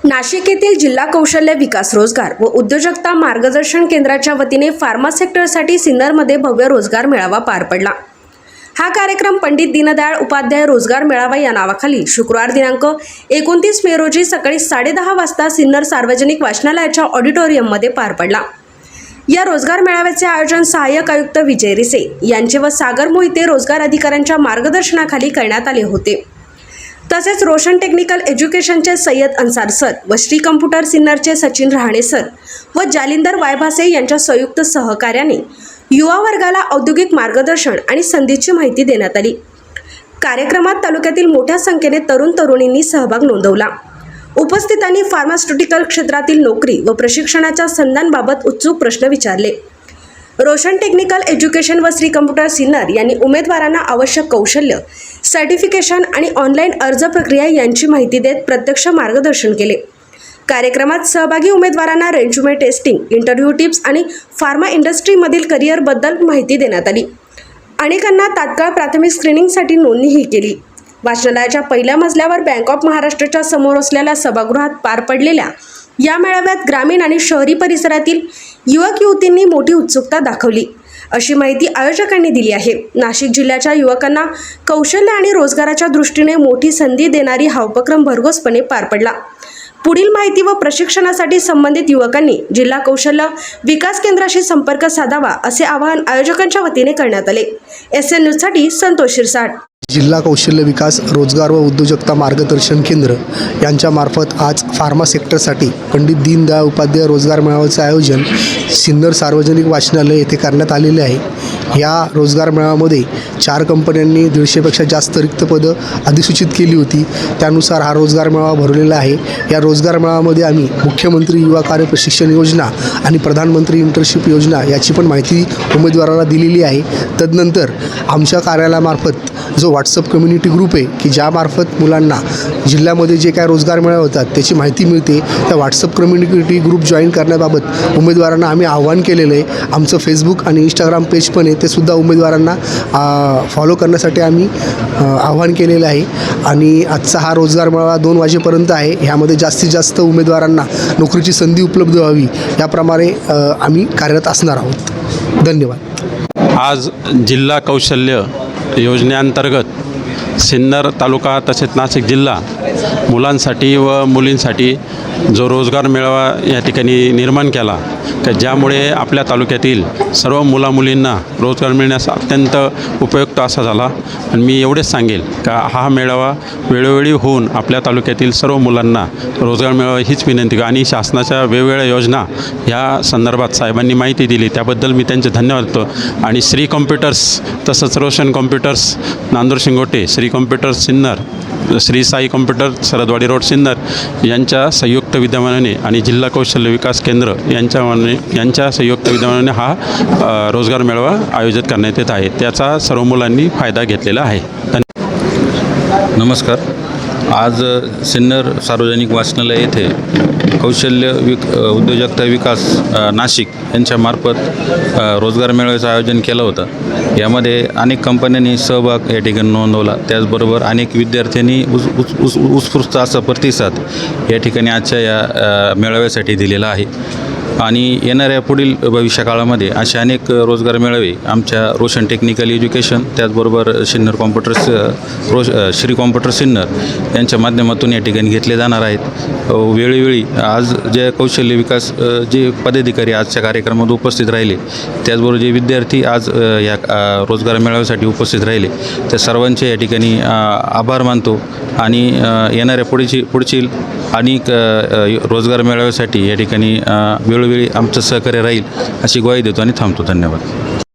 नाशिक येथील जिल्हा कौशल्य विकास रोजगार व उद्योजकता मार्गदर्शन केंद्राच्या वतीने फार्मा सेक्टरसाठी सिन्नरमध्ये भव्य रोजगार मेळावा पार पडला। हा कार्यक्रम पंडित दीनदयाळ उपाध्याय रोजगार मेळावा या नावाखाली शुक्रवार दिनांक 29 मे रोजी सकाळी 10:30 वाजता सिन्नर सार्वजनिक वाचनालयाच्या ऑडिटोरियममध्ये पार पडला। या रोजगार मेळाव्याचे आयोजन सहाय्यक आयुक्त विजय रिसे यांचे व सागर मोहिते रोजगार अधिकाऱ्यांच्या मार्गदर्शनाखाली करण्यात आले होते। तसेच रोशन टेक्निकल एज्युकेशनचे सय्यद अन्सार सर व श्री कम्प्युटर सिन्नरचे सचिन रहाणे सर व जालिंदर वायभासे यांच्या संयुक्त सहकार्याने युवा वर्गाला औद्योगिक मार्गदर्शन आणि संधीची माहिती देण्यात आली। कार्यक्रमात तालुक्यातील मोठ्या संख्येने तरुण तरुणींनी सहभाग नोंदवला। उपस्थितांनी फार्मास्युटिकल क्षेत्रातील नोकरी व प्रशिक्षणाच्या संधांबाबत उत्सुक प्रश्न विचारले। रोशन टेक्निकल एज्युकेशन व श्री कम्प्युटर सिन्नर यांनी उमेदवारांना आवश्यक कौशल्य, सर्टिफिकेशन आणि ऑनलाईन अर्ज प्रक्रिया यांची माहिती देत प्रत्यक्ष मार्गदर्शन केले। कार्यक्रमात सहभागी उमेदवारांना रेझ्युमे टेस्टिंग, इंटरव्ह्यू टिप्स आणि फार्मा इंडस्ट्रीमधील करिअरबद्दल माहिती देण्यात आली। अनेकांना तात्काळ प्राथमिक स्क्रीनिंगसाठी नोंदणीही केली। वाचनालयाच्या पहिल्या मजल्यावर बँक ऑफ महाराष्ट्राच्या समोर असलेल्या सभागृहात पार पडलेल्या या मेळाव्यात ग्रामीण आणि शहरी परिसरातील युवक युवतींनी मोठी उत्सुकता दाखवली, अशी माहिती आयोजकांनी दिली आहे। नाशिक जिल्ह्याच्या युवकांना कौशल्य आणि रोजगाराच्या दृष्टीने मोठी संधी देणारी हा उपक्रम भरघोसपणे पार पडला। पुढील माहिती व प्रशिक्षणासाठी संबंधित युवकांनी जिल्हा कौशल्य विकास केंद्राशी संपर्क साधावा, असे आवाहन आयोजकांच्या वतीने करण्यात आले। SN न्यूजसाठी संतोष शिरसाट। जिल्हा कौशल्य विकास रोजगार व उद्योजकता मार्गदर्शन केंद्र यांच्यामार्फत आज फार्मा सेक्टरसाठी पंडित दीनदयाळ उपाध्याय रोजगार मेळाव्याचे आयोजन सिन्नर सार्वजनिक वाचनालय येथे करण्यात आलेले आहे। या रोजगार मेळाव्यामध्ये 4 कंपन्यांनी 150पेक्षा जास्त रिक्त पदं अधिसूचित केली होती। त्यानुसार हा रोजगार मेळावा भरवलेला आहे। या रोजगार मेळाव्यामध्ये आम्ही मुख्यमंत्री युवा कार्य प्रशिक्षण योजना आणि प्रधानमंत्री इंटर्नशिप योजना याची पण माहिती उमेदवाराला दिलेली आहे। तदनंतर आमच्या कार्यालयामार्फत जो व्हॉट्सअप कम्युनिटी ग्रुप आहे की ज्यामार्फत मुलांना जिल्ह्यामध्ये जे काय रोजगार मेळावे होतात त्याची माहिती मिळते, त्या व्हॉट्सअप कम्युनिटी ग्रुप जॉईन करण्याबाबत उमेदवारांना आम्ही आवाहन केलेलं आहे। आमचं फेसबुक आणि इंस्टाग्राम पेज पण आहे, ते सुद्धा उमेदवारांना फॉलो करण्यासाठी आम्ही आवाहन केलेलं आहे। आणि आजचा हा रोजगार मेळावा 2 वाजेपर्यंत आहे। ह्यामध्ये जास्तीत जास्त उमेदवारांना नोकरीची संधी उपलब्ध व्हावी याप्रमाणे आम्ही कार्यरत असणार आहोत। धन्यवाद। आज जिल्हा कौशल्य योजनेअंतर्गत सिन्नर तालुका तसेच नाशिक जिल्हा मुलांसाठी व मुलींसाठी जो रोजगार मेळावा या ठिकाणी निर्माण केला की ज्यामुळे आपल्या तालुक्यातील सर्व मुलामुलींना रोजगार मिळण्यास अत्यंत उपयुक्त असा झाला। आणि मी एवढेच सांगेल का हा मेळावा वेळोवेळी होऊन आपल्या तालुक्यातील सर्व मुलांना रोजगार मिळावा हीच विनंती। आणि शासनाच्या वेगवेगळ्या योजना या संदर्भात साहेबांनी माहिती दिली त्याबद्दल मी त्यांचे धन्यवाद देतो। आणि श्री कॉम्प्युटर्स तसंच Roshan computers Nandur Shingote, Shri computers Sinnar, Shri Sai computer Sardawadi road Sinnar यांच्या संयुक्त विद्यमानाने आणि जिल्हा कौशल्य विकास केंद्र यांच्या संयुक्त विद्यमानाने हा रोजगार मेळावा आयोजित करण्यात येत आहे। त्याचा सर्व मुलांनी फायदा घेतलेला आहे। नमस्कार। आज सिन्नर सार्वजनिक वाचनालय येथे कौशल्य उद्योजकता विकास नाशिक यांच्यामार्फत रोजगार मेळाव्याचं आयोजन केलं होतं। यामध्ये अनेक कंपन्यांनी सहभाग या ठिकाणी नोंदवला, त्याचबरोबर अनेक विद्यार्थ्यांनी उत्स्फूर्त असा प्रतिसाद या ठिकाणी आजच्या या मेळाव्यासाठी दिलेला आहे। आणि येणाऱ्या पुढील भविष्यकाळामध्ये असे अनेक रोजगार मेळावे आमच्या रोशन टेक्निकल एज्युकेशन त्याचबरोबर सिन्नर श्री कॉम्प्युटर सिन्नर यांच्या माध्यमातून या ठिकाणी घेतले जाणार आहेत। वेळोवेळी आज जे कौशल्य विकास जे पदाधिकारी आजच्या कार्यक्रमात उपस्थित राहिले, त्याचबरोबर जे विद्यार्थी आज या रोजगार मेळाव्यासाठी उपस्थित राहिले त्या सर्वांचे या ठिकाणी आभार मानतो। आणि येणाऱ्या पुढील अनेक रोजगार मेळाव्यासाठी या ठिकाणी वेळोवेळी आमचं सहकार्य राहील अशी ग्वाही देतो आणि थांबतो। धन्यवाद।